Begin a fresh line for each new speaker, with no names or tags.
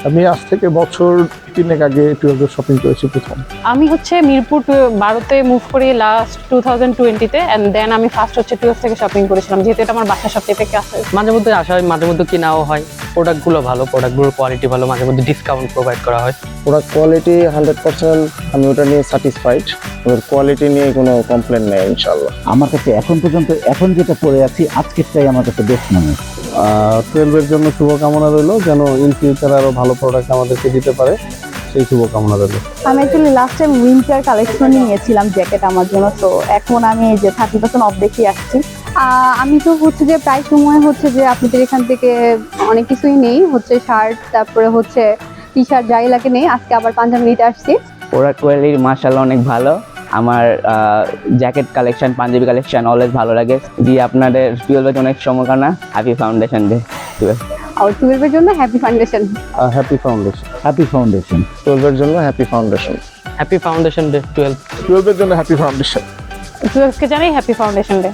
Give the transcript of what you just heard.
আমি আজ থেকে বছর 3 আগে 12 শপিং করেছি প্রথম।
আমি হচ্ছে মিরপুর 12-তে মুভ করি লাস্ট 2020-তে, এন্ড দেন আমি ফার্স্ট হচ্ছে 12 থেকে শপিং করেছিলাম, যেহেতু এটা আমার বাসার সবথেকে কাছে।
মাঝে মধ্যে আসা হয়, মাঝে মধ্যে কেনাও হয়। প্রোডাক্টগুলো ভালো, প্রোডাক্টগুলোর কোয়ালিটি ভালো, মাঝে মধ্যে ডিসকাউন্ট প্রোভাইড করা হয়।
প্রোডাক্ট কোয়ালিটি 100%, আমি ওটা নিয়ে স্যাটিসফাইড। ওর কোয়ালিটি নিয়ে কোনো কমপ্লেন নেই ইনশাআল্লাহ।
আমার কাছে এখন পর্যন্ত এখন যেটা পরে আছি আজকেরটাই আমার কাছে বেস্ট মনে হয়।
12 জন্য শুভকামনা রইল, যেন ইন ফিউচার আরো ভালো প্রোডাক্ট আমাদেরকে দিতে পারে, সেই শুভকামনা রইল।
আমি actually last time winter collection নিয়েছিলাম জ্যাকেট আমার জন্য, তো এখন আমি এই যে 30% অফ দেখিয়ে আসছি। আমি তো হচ্ছে যে প্রায় সময় হচ্ছে যে আপনাদের এখান থেকে অনেক কিছুই নেই, হচ্ছে শার্ট, তারপরে হচ্ছে টি শার্ট, যাই লাগে নেই। আজকে আবার পাঞ্জাবি নিতে আসছি।
প্রোডাক্ট কোয়ালিটি মাশাআল্লাহ অনেক ভালো। আমার jacket collection, Punjabi collection always ভালো লাগে। দিয়ে আপনাদের 12 অনেক শুভকামনা, হ্যাপি ফাউন্ডেশন ডে।
আর 12 এর জন্য happy foundation.
Happy foundation.
Happy foundation.
12 জন্য happy foundation.
Happy foundation day 12।
12 জন্য হ্যাপি ফাউন্ডেশন।
12 কে জানাই হ্যাপি ফাউন্ডেশন ডে।